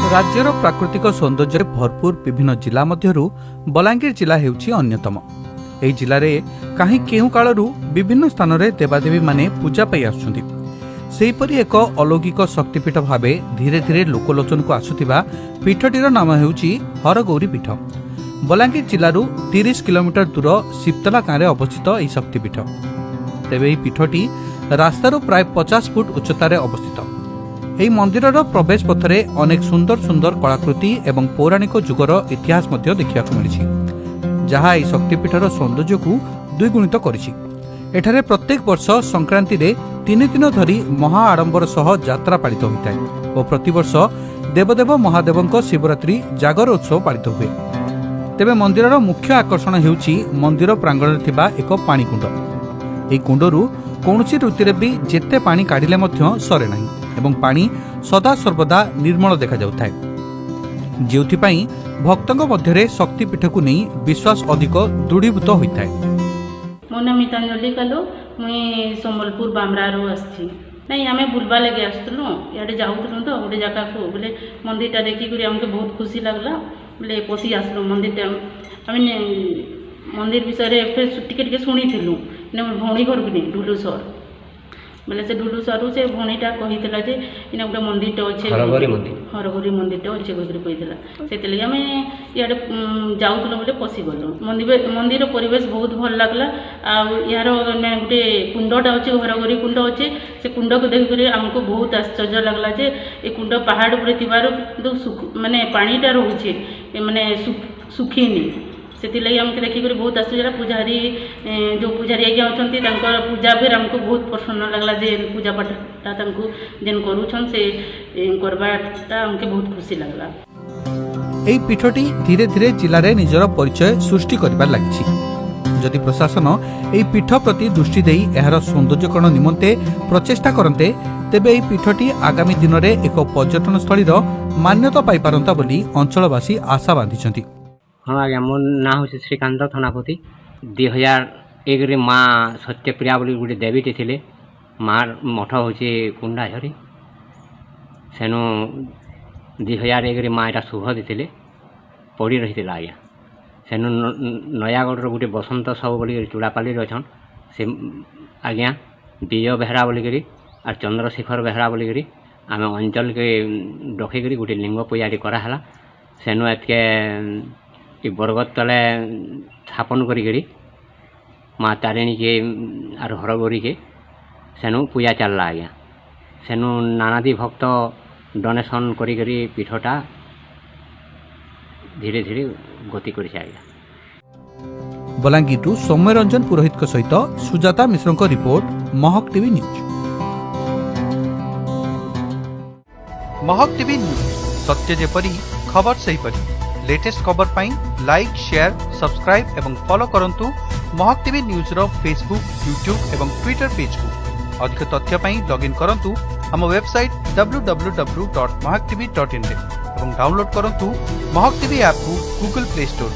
राज्यर प्राकृतिक सौंदर्य भरपूर विभिन्न जिला मध्यरु बलांगीर जिला हेउछि अन्यतम। एही जिले में कहीं केउ कालरू विभिन्न स्थान में देवादेवी माने पूजा पाई आसुछन्ति। सेहीपरि एक अलौकिक शक्तिपीठ भावे धीरे धीरे लोकलोचन को आसुथिबा पीठटीर नाम हेउछि हरगौरी पीठ। बलांगीर जिलूर 30 किलोमीटर दूर सिप्तला गाँव में अवस्थित यह शक्तिपीठ। तेबे यह पीठटी रास्तार प्राय 50 फुट उच्चतार अवस्थित। ଏହି ମନ୍ଦିରର ପ୍ରବେଶ ପଥରେ ଅନେକ ସୁନ୍ଦର ସୁନ୍ଦର କଳାକୃତି ଏବଂ ପୌରାଣିକ ଯୁଗର ଇତିହାସ ମଧ୍ୟ ଦେଖିବାକୁ ମିଳିଛି, ଯାହା ଏହି ଶକ୍ତିପୀଠର ସୌନ୍ଦର୍ଯ୍ୟକୁ ଦ୍ୱିଗୁଣିତ କରିଛି। ଏଠାରେ ପ୍ରତ୍ୟେକ ବର୍ଷ ସଂକ୍ରାନ୍ତିରେ 3 ଦିନ ଧରି ମହା ଆଡମ୍ବର ସହ ଯାତ୍ରା ପାଳିତ ହୋଇଥାଏ ଓ ପ୍ରତିବର୍ଷ ଦେବଦେବ ମହାଦେବଙ୍କ ଶିବରାତ୍ରି ଜାଗର ଉତ୍ସବ ପାଳିତ ହୁଏ। ତେବେ ମନ୍ଦିରର ମୁଖ୍ୟ ଆକର୍ଷଣ ହେଉଛି ମନ୍ଦିର ପ୍ରାଙ୍ଗଣରେ ଥିବା ଏକ ପାଣିକୁଣ୍ଡ। ଏହି କୁଣ୍ଡରୁ କୌଣସି ଋତୁରେ ବି ଯେତେ ପାଣି କାଢ଼ିଲେ ମଧ୍ୟ ସରେ ନାହିଁ ଏବଂ ପାଣି ସଦା ସର୍ବଦା ନିର୍ମଳ ଦେଖା जाउଥାଏ, ଯେଉଁଥିପାଇଁ ଭକ୍ତଙ୍କ ମଧ୍ୟରେ ଶକ୍ତିପୀଠକୁ ନେଇ ବିଶ୍ୱାସ ଅଧିକ ଦୃଢ଼ୀଭୂତ ହୋଇଥାଏ। ମୋ ନାଁ ମିତାଞ୍ଜଳି କାଲୁ, ମୁଇଁ ସମ୍ବଲପୁର ବାମ୍ରାରୁ ଆସିଛି। ନାଇଁ ଆମେ ବୁଲବା ଲାଗି ଆସିଥିଲୁ, ଇଆଡ଼େ ଯାଉଥିଲୁ ତ ଗୋଟେ ଜାଗାକୁ, ବୋଲେ ମନ୍ଦିରଟା ଦେଖିକରି ଆମକୁ ବହୁତ ଖୁସି ଲାଗିଲା, ବୋଲେ ପଶି ଆସିଲୁ ମନ୍ଦିରଟା। ଆମେ ମନ୍ଦିର ବିଷୟରେ ଟିକେ ଟିକେ ଶୁଣିଥିଲୁ, ଭଉଣୀ ଘରକୁ ନେଇ ଢୁଲୁସର ବୋଲେ ସେ ଢୁଲୁସରୁ ସେ ଭଉଣୀଟା କହିଥିଲା ଯେ ଇନେ ଗୋଟେ ମନ୍ଦିରଟେ ଅଛେ, ହରଗୌରୀ ମନ୍ଦିରଟେ ଅଛେ କହିକରି କହିଥିଲା। ସେଥିଲାଗି ଆମେ ଇଆଡ଼େ ଯାଉଥିଲୁ ବୋଲେ ପଶିଗଲୁ। ମନ୍ଦିର ପରିବେଶ ବହୁତ ଭଲ ଲାଗିଲା। ଆଉ ଏହାର ଗୋଟେ କୁଣ୍ଡଟା ଅଛି, ହରଗୌରୀ କୁଣ୍ଡ ଅଛି। ସେ କୁଣ୍ଡକୁ ଦେଖିକରି ଆମକୁ ବହୁତ ଆଶ୍ଚର୍ଯ୍ୟ ଲାଗିଲା ଯେ ଏ କୁଣ୍ଡ ପାହାଡ଼ ଉପରେ ଥିବାରୁ କିନ୍ତୁ ମାନେ ପାଣିଟା ରହୁଛି, ମାନେ ଶୁଖିନି। ସେଥିଲାଗି ଆମକୁ ଦେଖିକରି ବହୁତ ଆଶ୍ଚର୍ଯ୍ୟ। ପୂଜାରୀ ଯେଉଁ ପୂଜାରୀ ଆଜ୍ଞା ଅଛନ୍ତି ତାଙ୍କର ପୂଜା ବି ଆମକୁ ବହୁତ ପ୍ରସନ୍ନ ଲାଗିଲା ଯେ ପୂଜା ପାଠଟା ତାଙ୍କୁ ଯେନ୍ କରୁଛନ୍ ସେ କରବାଟା ଆମକୁ ବହୁତ ଖୁସି ଲାଗିଲା। ଏହି ପୀଠଟି ଧୀରେ ଧୀରେ ଜିଲ୍ଲାରେ ନିଜର ପରିଚୟ ସୃଷ୍ଟି କରିବାରେ ଲାଗିଛି। ଯଦି ପ୍ରଶାସନ ଏହି ପୀଠ ପ୍ରତି ଦୃଷ୍ଟି ଦେଇ ଏହାର ସୌନ୍ଦର୍ଯ୍ୟକରଣ ନିମନ୍ତେ ପ୍ରଚେଷ୍ଟା କରନ୍ତେ, ତେବେ ଏହି ପୀଠଟି ଆଗାମୀ ଦିନରେ ଏକ ପର୍ଯ୍ୟଟନ ସ୍ଥଳୀର ମାନ୍ୟତା ପାଇପାରନ୍ତା ବୋଲି ଅଞ୍ଚଳବାସୀ ଆଶା ବାନ୍ଧିଛନ୍ତି। हाँ आज्ञा, मोर ना हूँ श्रीकांत थनापति। 2001 माँ सत्यप्रिया बोली गोटे देवीटे थे। माँ मठ हूँ कुंडाझरी। सेनु 2001 माँ यहाँ शुभ देते पड़ी रही आज्ञा। सेनु नयागढ़ गोटे बसंत सब बोल चूड़ापाली अच्छन से आज्ञा विजय बेहरा बोलिक और चंद्रशेखर बेहरा बोलिक आम अंचल के डकईकरी गोटे लिंग पूजा कराला। सेनु एतके बरगद तले स्थापन करी माँ तारिणी के और हरगौरी के सेनु पूजा चलला आज्ञा। सेनु नानादी भक्त डोनेशन करी पीठटा धीरे धीरे गति कर आज्ञा। बलांगीर सौम्य रंजन पुरोहित सहित सुजाता मिश्र रिपोर्ट, महक टीवी न्यूज। महक टीवी न्यूज, सत्य जेपरी खबर सही परी। लेटेस्ट खबर पाई लाइक, शेयर, सब्सक्राइब एवं फॉलो करंतु महक टीवी न्यूज रो फेसबुक, यूट्यूब एवं ट्विटर पेज को। अधिक तथ्य पाई लॉगिन करंतु हम वेबसाइट www.mahaktv.in एवं डाउनलोड करंतु महक टीवी ऐप को गूगल प्ले स्टोर।